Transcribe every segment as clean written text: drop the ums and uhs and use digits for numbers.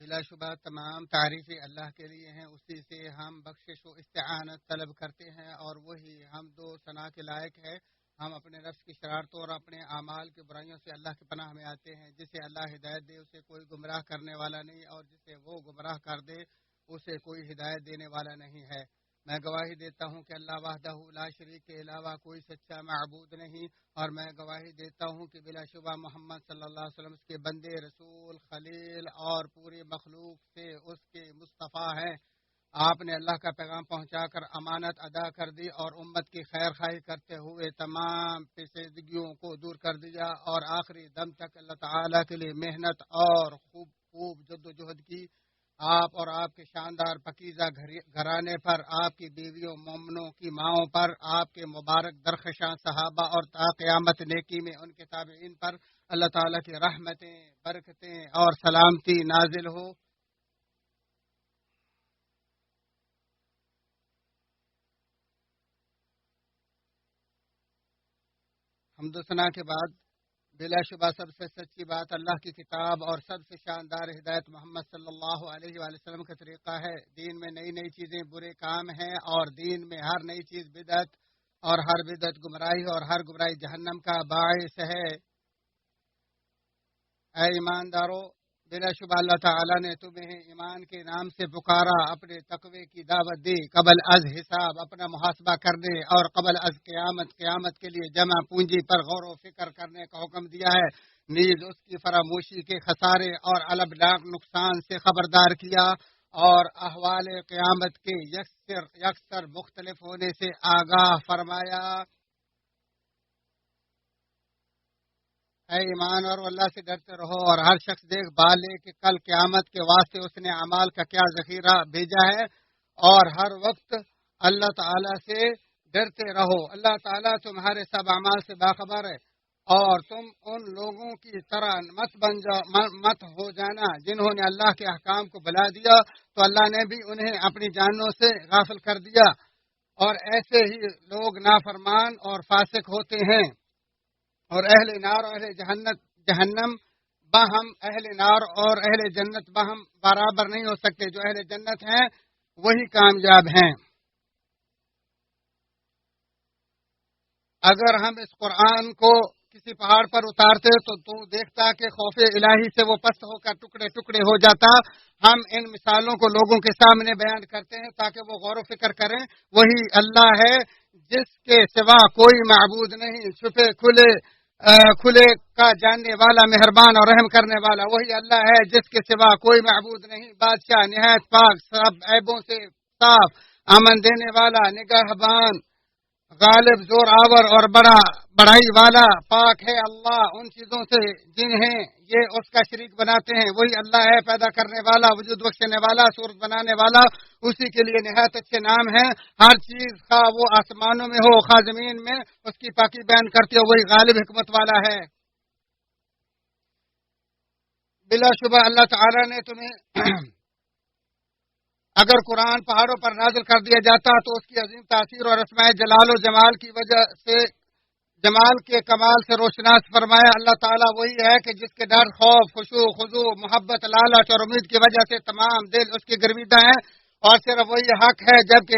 بلا شبہ تمام تعریفیں اللہ کے لیے ہیں، اسی سے ہم بخشش و استعانت طلب کرتے ہیں، اور وہی حمد و ثنا کے لائق ہے۔ ہم اپنے نفس کی شرارتوں اور اپنے اعمال کی برائیوں سے اللہ کی پناہ میں آتے ہیں۔ جسے اللہ ہدایت دے اسے کوئی گمراہ کرنے والا نہیں، اور جسے وہ گمراہ کر دے اسے کوئی ہدایت دینے والا نہیں ہے۔ میں گواہی دیتا ہوں کہ اللہ وحدہ لا شریک کے علاوہ کوئی سچا معبود نہیں، اور میں گواہی دیتا ہوں کہ بلا شبہ محمد صلی اللہ علیہ وسلم اس کے بندے، رسول، خلیل اور پوری مخلوق سے اس کے مصطفیٰ ہیں۔ آپ نے اللہ کا پیغام پہنچا کر امانت ادا کر دی، اور امت کی خیر خواہی کرتے ہوئے تمام پیچیدگیوں کو دور کر دیا، اور آخری دم تک اللہ تعالیٰ کے لیے محنت اور خوب جد و جہد کی۔ آپ اور آپ کے شاندار پاکیزہ گھرانے پر، آپ کی بیویوں مومنوں کی ماؤں پر، آپ کے مبارک درخشاں صحابہ اور تا قیامت نیکی میں ان کے تابعین پر اللہ تعالیٰ کی رحمتیں، برکتیں اور سلامتی نازل ہو۔ حمد و ثنا کے بعد بلا شبہ سب سے سچی بات اللہ کی کتاب اور سب سے شاندار ہدایت محمد صلی اللہ علیہ وآلہ وسلم کا طریقہ ہے۔ دین میں نئی نئی چیزیں برے کام ہیں، اور دین میں ہر نئی چیز بدعت، اور ہر بدعت گمراہی، اور ہر گمراہی جہنم کا باعث ہے۔ اے ایماندارو، بلا شبہ اللہ تعالیٰ نے تمہیں ایمان کے نام سے پکارا، اپنے تقوی کی دعوت دی، قبل از حساب اپنا محاسبہ کرنے، اور قبل از قیامت کے لیے جمع پونجی پر غور و فکر کرنے کا حکم دیا ہے، نیز اس کی فراموشی کے خسارے اور البناک نقصان سے خبردار کیا، اور احوال قیامت کے یکسر مختلف ہونے سے آگاہ فرمایا۔ اے ایمان اور اللہ سے ڈرتے رہو، اور ہر شخص دیکھ بھال لے کہ کل قیامت کے واسطے اس نے اعمال کا کیا ذخیرہ بھیجا ہے، اور ہر وقت اللہ تعالیٰ سے ڈرتے رہو۔ اللہ تعالیٰ تمہارے سب اعمال سے باخبر ہے، اور تم ان لوگوں کی طرح مت ہو جانا جنہوں نے اللہ کے احکام کو بھلا دیا تو اللہ نے بھی انہیں اپنی جانوں سے غافل کر دیا، اور ایسے ہی لوگ نافرمان اور فاسق ہوتے ہیں۔ اور اہل نار اور اہل جہنم باہم، اہل نار اور اہل جنت باہم برابر نہیں ہو سکتے۔ جو اہل جنت ہیں وہی کامیاب ہیں۔ اگر ہم اس قرآن کو کسی پہاڑ پر اتارتے تو دیکھتا کہ خوف الہی سے وہ پست ہو کر ٹکڑے ٹکڑے ہو جاتا۔ ہم ان مثالوں کو لوگوں کے سامنے بیان کرتے ہیں تاکہ وہ غور و فکر کریں۔ وہی اللہ ہے جس کے سوا کوئی معبود نہیں، چھپے کھلے کا جاننے والا، مہربان اور رحم کرنے والا۔ وہی اللہ ہے جس کے سوا کوئی معبود نہیں، بادشاہ نہایت پاک، سب عیبوں سے صاف، امن دینے والا، نگہبان، غالب، زور آور اور بڑائی والا۔ پاک ہے اللہ ان چیزوں سے جنہیں یہ اس کا شریک بناتے ہیں۔ وہی اللہ ہے پیدا کرنے والا، وجود بخشنے والا، صورت بنانے والا۔ اسی کے لیے نہایت اچھے نام ہیں۔ ہر چیز خواہ وہ آسمانوں میں ہو خواہ زمین میں اس کی پاکی بیان کرتے ہو، وہی غالب حکمت والا ہے۔ بلا شبہ اللہ تعالیٰ نے تمہیں اگر قرآن پہاڑوں پر نازل کر دیا جاتا تو اس کی عظیم تاثیر اور اسماء جلال و جمال کی وجہ سے، جمال کے کمال سے روشناس فرمایا۔ اللہ تعالیٰ وہی ہے کہ جس کے ڈر، خوف، خشوع، خضوع، محبت، لالچ اور امید کی وجہ سے تمام دل اس کی گرویدہ ہیں، اور صرف وہی حق ہے، جبکہ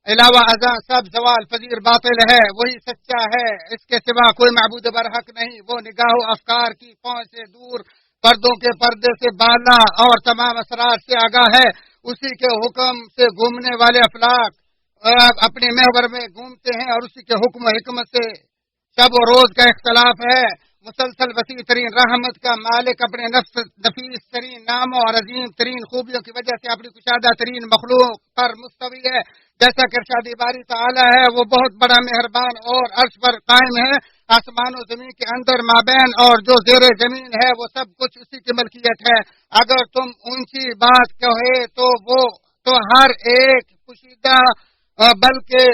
علاوہ ازاں سب زوال پذیر باطل ہے۔ وہی سچا ہے، اس کے سوا کوئی معبود برحق نہیں۔ وہ نگاہ و افکار کی پہنچ سے دور، پردوں کے پردے سے بالا اور تمام اسرار سے آگاہ ہے۔ اسی کے حکم سے گھومنے والے افلاک اپنے محور میں گھومتے ہیں، اور اسی کے حکم و حکمت سے شب و روز کا اختلاف ہے۔ مسلسل وسیع ترین رحمت کا مالک اپنے نفیس ترین ناموں اور عظیم ترین خوبیوں کی وجہ سے اپنی کشادہ ترین مخلوق پر مستوی ہے۔ جیسا کہ ارشاد باری تعالی ہے، وہ بہت بڑا مہربان اور عرش پر قائم ہے۔ آسمان و زمین کے اندر مابین اور جو زیر زمین ہے وہ سب کچھ اسی کی ملکیت ہے۔ اگر تم اونچی بات کہے تو ہر ایک پوشیدہ بلکہ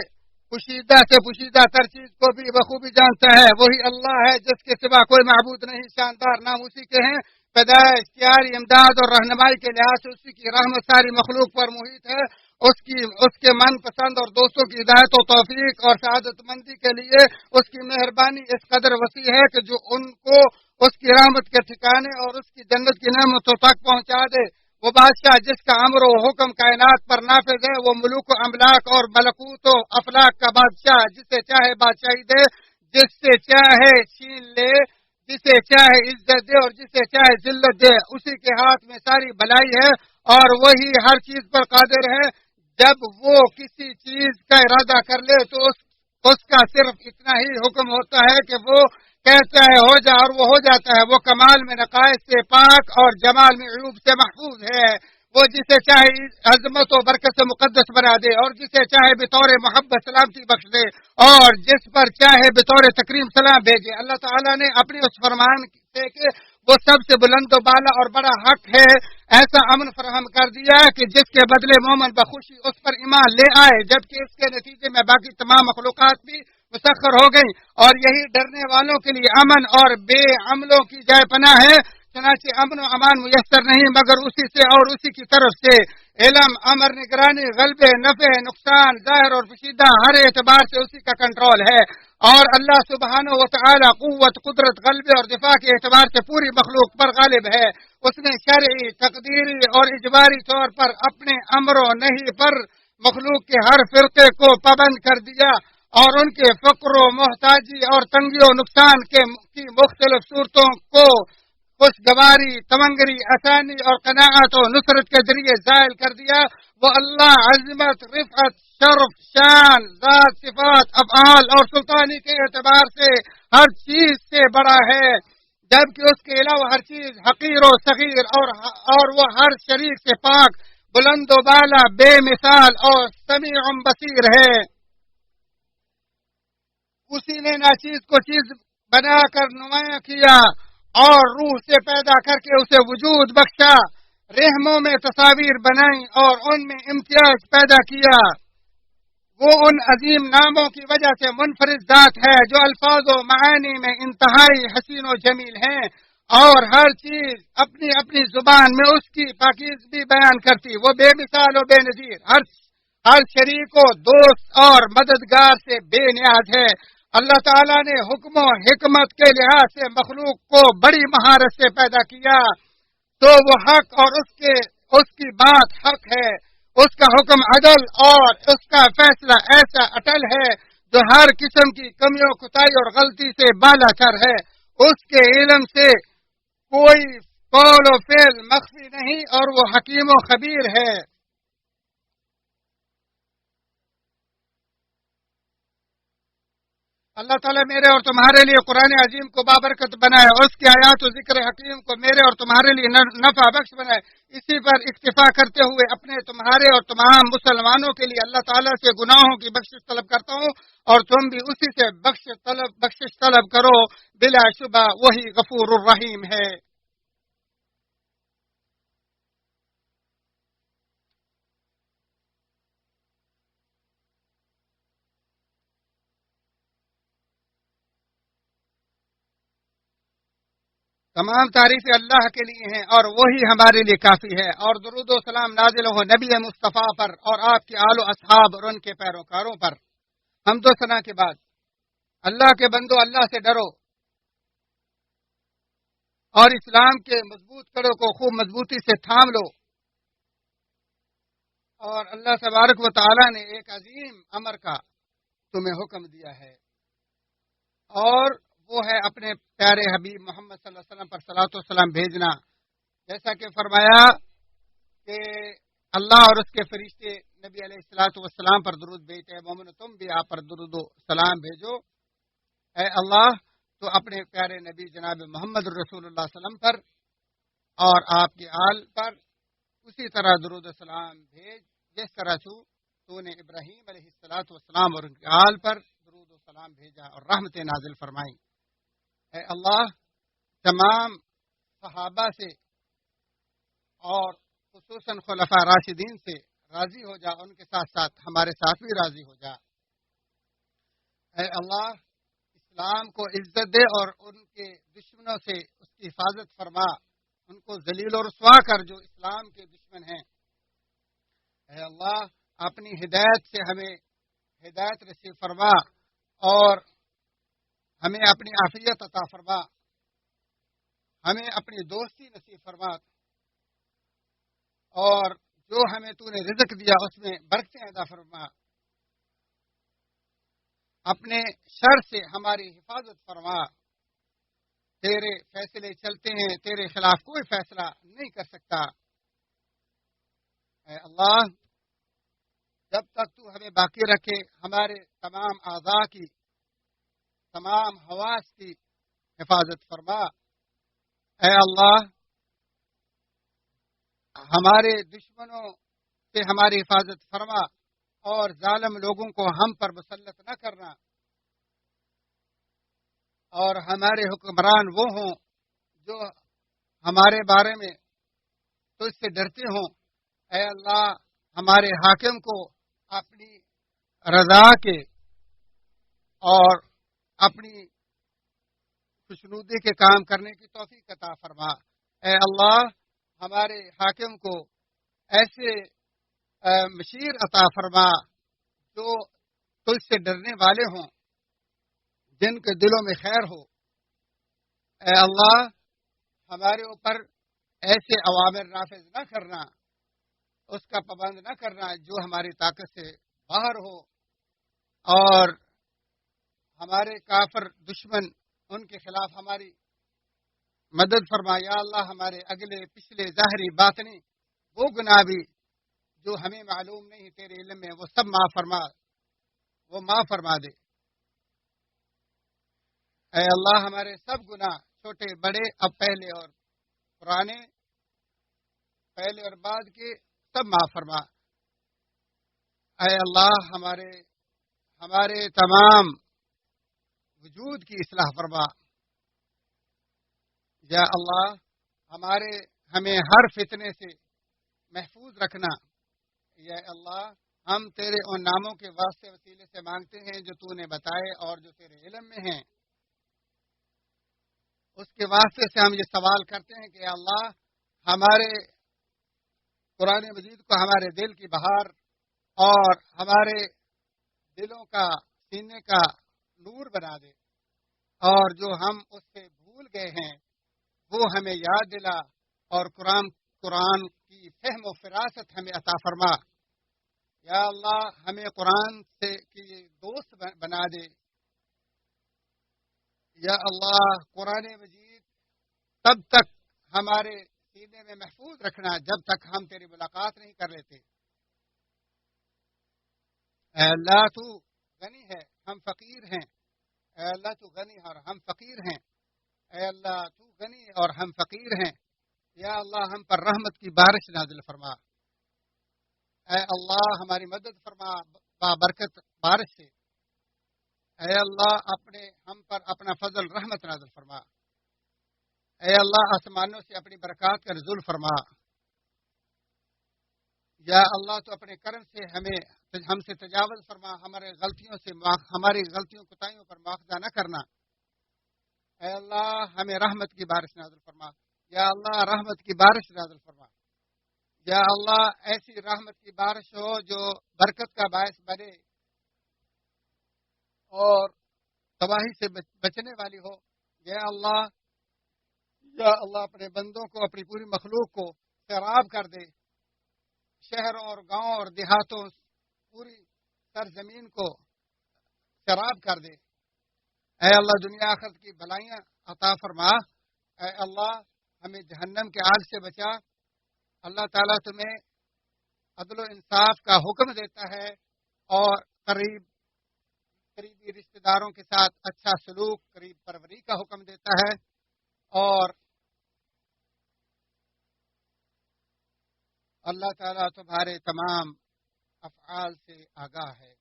پوشیدہ سے پوشیدہ تر چیز کو بھی بخوبی جانتا ہے۔ وہی اللہ ہے جس کے سوا کوئی معبود نہیں۔ شاندار نام اسی کے ہیں۔ پیدائش، تیاری، امداد اور رہنمائی کے لحاظ سے اسی کی رحمت ساری مخلوق پر محیط ہے۔ اس کے من پسند اور دوستوں کی ہدایت و توفیق اور سعادت مندی کے لیے اس کی مہربانی اس قدر وسیع ہے کہ جو ان کو اس کی رحمت کے ٹھکانے اور اس کی جنت کی نعمتوں تک پہنچا دے۔ وہ بادشاہ جس کا امر و حکم کائنات پر نافذ ہے، وہ ملوک و املاک اور ملکوت و افلاک کا بادشاہ، جسے چاہے بادشاہی دے، جس سے چاہے چھین لے، جسے چاہے عزت دے اور جسے چاہے ذلت دے، اسی کے ہاتھ میں ساری بھلائی ہے اور وہی ہر چیز پر قادر ہے۔ جب وہ کسی چیز کا ارادہ کر لے تو اس کا صرف اتنا ہی حکم ہوتا ہے کہ وہ کہتا ہے ہو جا اور وہ ہو جاتا ہے۔ وہ کمال میں نقائص سے پاک اور جمال میں عیوب سے محفوظ ہے۔ وہ جسے چاہے عظمت و برکت سے مقدس بنا دے اور جسے چاہے بطور محبت سلامتی بخش دے اور جس پر چاہے بطور تکریم سلام بھیجے۔ اللہ تعالیٰ نے اپنی اس فرمان سے کہ وہ سب سے بلند و بالا اور بڑا حق ہے، ایسا امن فراہم کر دیا کہ جس کے بدلے مومن بخوشی اس پر ایمان لے آئے، جبکہ اس کے نتیجے میں باقی تمام مخلوقات بھی مسخر ہو گئی، اور یہی ڈرنے والوں کے لیے امن اور بے عملوں کی جائے پناہ ہے۔ چنانچہ امن و امان میسر نہیں مگر اسی سے اور اسی کی طرف سے۔ علم، امر، نگرانی، غلبے، نفع، نقصان، ظاہر اور پوشیدہ، ہر اعتبار سے اسی کا کنٹرول ہے، اور اللہ سبحانہ و تعالی قوت، قدرت، غلبے اور دفاع کے اعتبار سے پوری مخلوق پر غالب ہے۔ اس نے شرعی، تقدیری اور اجباری طور پر اپنے امر و نہی پر مخلوق کے ہر فرقے کو پابند کر دیا اور ان کے فقر و محتاجی اور تنگی و نقصان کی مختلف صورتوں کو خوشگواری، تمنگری، آسانی اور قناعت و نصرت کے ذریعے زائل کر دیا۔ وہ اللہ عظمت، رفعت، شرف، شان، ذات، صفات، افعال اور سلطانی کے اعتبار سے ہر چیز سے بڑا ہے، جبکہ اس کے علاوہ ہر چیز حقیر و صغیر اور وہ ہر شریک سے پاک، بلند و بالا، بے مثال اور سمیع بصیر ہے۔ اسی نے ناچیز کو چیز بنا کر نمایاں کیا اور روح سے پیدا کر کے اسے وجود بخشا، رحموں میں تصاویر بنائی اور ان میں امتیاز پیدا کیا۔ وہ ان عظیم ناموں کی وجہ سے منفرد ذات ہے جو الفاظ و معانی میں انتہائی حسین و جمیل ہیں، اور ہر چیز اپنی اپنی زبان میں اس کی پاکیزگی بیان کرتی۔ وہ بے مثال و بے نظیر، ہر شریک و دوست اور مددگار سے بے نیاز ہے۔ اللہ تعالیٰ نے حکم و حکمت کے لحاظ سے مخلوق کو بڑی مہارت سے پیدا کیا، تو وہ حق اور اس کی بات حق ہے، اس کا حکم عدل اور اس کا فیصلہ ایسا اٹل ہے جو ہر قسم کی کمیوں، کوتاہی اور غلطی سے بالا تر ہے۔ اس کے علم سے کوئی قول و فعل مخفی نہیں اور وہ حکیم و خبیر ہے۔ اللہ تعالیٰ میرے اور تمہارے لیے قرآن عظیم کو بابرکت بنائے، اور اس کی آیات و ذکر حکیم کو میرے اور تمہارے لیے نفع بخش بنائے۔ اسی پر اکتفا کرتے ہوئے اپنے، تمہارے اور تمام مسلمانوں کے لیے اللہ تعالیٰ سے گناہوں کی بخشش طلب کرتا ہوں، اور تم بھی اسی سے بخشش طلب کرو، بلا شبہ وہی غفور الرحیم ہے۔ تمام تعریفیں اللہ کے لیے ہیں اور وہی ہمارے لیے کافی ہے، اور درود و سلام نازل ہو نبی مصطفیٰ پر اور آپ کے آل و اصحاب اور ان کے پیروکاروں پر۔ حمد و ثنا کے بعد اللہ کے بندو، اللہ سے ڈرو اور اسلام کے مضبوط کڑوں کو خوب مضبوطی سے تھام لو، اور اللہ تبارک و تعالی نے ایک عظیم امر کا تمہیں حکم دیا ہے، اور وہ ہے اپنے پیارے حبیب محمد صلی اللہ علیہ وسلم پر صلاۃ و سلام بھیجنا، جیسا کہ فرمایا کہ اللہ اور اس کے فرشتے نبی علیہ الصلوۃ والسلام پر درود بھیجتے ہیں، مومن تم بھی آپ پر درود و سلام بھیجو۔ اے اللہ تو اپنے پیارے نبی جناب محمد رسول اللہ صلی اللہ علیہ وسلم پر اور آپ کے آل پر اسی طرح درود و سلام بھیج جس طرح تو نے ابراہیم علیہ الصلوۃ والسلام اور ان کے آل پر درود و سلام بھیجا اور رحمت نازل فرمائی۔ اے اللہ تمام صحابہ سے اور خصوصاً خلفاء راشدین سے راضی ہو جا، ان کے ساتھ ساتھ ہمارے ساتھ بھی راضی ہو جا۔ اے اللہ اسلام کو عزت دے اور ان کے دشمنوں سے اس کی حفاظت فرما، ان کو ذلیل و رسوا کر جو اسلام کے دشمن ہیں۔ اے اللہ اپنی ہدایت سے ہمیں ہدایت نصیب فرما اور ہمیں اپنی عافیت عطا فرما۔ ہمیں اپنی دوستی نصیب فرما، اور جو ہمیں تو نے رزق دیا اس میں برکتیں عطا فرما، اپنے شر سے ہماری حفاظت فرما۔ تیرے فیصلے چلتے ہیں، تیرے خلاف کوئی فیصلہ نہیں کر سکتا۔ اے اللہ، جب تک تو ہمیں باقی رکھے ہمارے تمام اعضاء کی، تمام حواس کی حفاظت فرما۔ اے اللہ، ہمارے دشمنوں سے ہماری حفاظت فرما، اور ظالم لوگوں کو ہم پر مسلط نہ کرنا، اور ہمارے حکمران وہ ہوں جو ہمارے بارے میں تو اس سے ڈرتے ہوں۔ اے اللہ، ہمارے حاکم کو اپنی رضا کے اور اپنی خوشنودی کے کام کرنے کی توفیق عطا فرما۔ اے اللہ، ہمارے حاکم کو ایسے مشیر عطا فرما جو تجھ سے ڈرنے والے ہوں، جن کے دلوں میں خیر ہو۔ اے اللہ، ہمارے اوپر ایسے اوامر نافذ نہ کرنا، اس کا پابند نہ کرنا جو ہماری طاقت سے باہر ہو، اور ہمارے کافر دشمن ان کے خلاف ہماری مدد فرما۔ یا اللہ، ہمارے اگلے پچھلے ظاہری باطنی وہ گناہ بھی جو ہمیں معلوم نہیں تیرے علم میں، وہ سب معاف فرما دے۔ اے اللہ، ہمارے سب گناہ چھوٹے بڑے، اب پہلے اور پرانے، پہلے اور بعد کے، سب معاف فرما۔ اے اللہ، ہمارے تمام وجود کی اصلاح فرما۔ یا اللہ، ہمیں ہر فتنے سے محفوظ رکھنا۔ یا اللہ، ہم تیرے ان ناموں کے واسطے وسیلے سے مانگتے ہیں جو تو نے بتائے اور جو تیرے علم میں ہیں، اس کے واسطے سے ہم یہ سوال کرتے ہیں کہ اللہ، ہمارے قرآن مجید کو ہمارے دل کی بہار اور ہمارے دلوں کا، سینے کا نور بنا دے، اور جو ہم اس سے بھول گئے ہیں وہ ہمیں یاد دلا، اور قرآن کی فہم و فراست ہمیں عطا فرما۔ یا اللہ، ہمیں قرآن سے کی دوست بنا دے۔ یا اللہ، قرآن مجید تب تک ہمارے سینے میں محفوظ رکھنا جب تک ہم تیری ملاقات نہیں کر لیتے۔ اے اللہ، تو غنی ہے، ہم فقیر ہیں۔ اے اللہ، تو غنی ہے اور ہم فقیر ہیں۔ اے اللہ، تو غنی اور ہم فقیر ہیں۔ یا اللہ، ہم پر رحمت کی بارش نازل فرما۔ اے اللہ، ہماری مدد فرما بابرکت بارش سے۔ اے اللہ، ہم پر اپنا فضل رحمت نازل فرما۔ اے اللہ، آسمانوں سے اپنی برکات کا نزول فرما۔ یا اللہ، تو اپنے کرم سے ہم سے تجاوز فرما، ہماری غلطیوں کوتاہیوں پر مواخذہ نہ کرنا۔ اے اللہ، ہمیں رحمت کی بارش نازل فرما۔ یا اللہ، رحمت کی بارش نازل فرما۔ یا اللہ، ایسی رحمت کی بارش ہو جو برکت کا باعث بنے اور تباہی سے بچنے والی ہو۔ یا اللہ، اپنے بندوں کو، اپنی پوری مخلوق کو سیراب کر دے، شہروں اور گاؤں اور دیہاتوں، پوری سرزمین کو سیراب کر دے۔ اے اللہ، دنیا آخرت کی بھلائیاں عطا فرما۔ اے اللہ، ہمیں جہنم کے آگ سے بچا۔ اللہ تعالیٰ تمہیں عدل و انصاف کا حکم دیتا ہے، اور قریبی رشتہ داروں کے ساتھ اچھا سلوک، قریب پروری کا حکم دیتا ہے، اور اللہ تعالیٰ تمہارے تمام افعال سے آگاہ ہے۔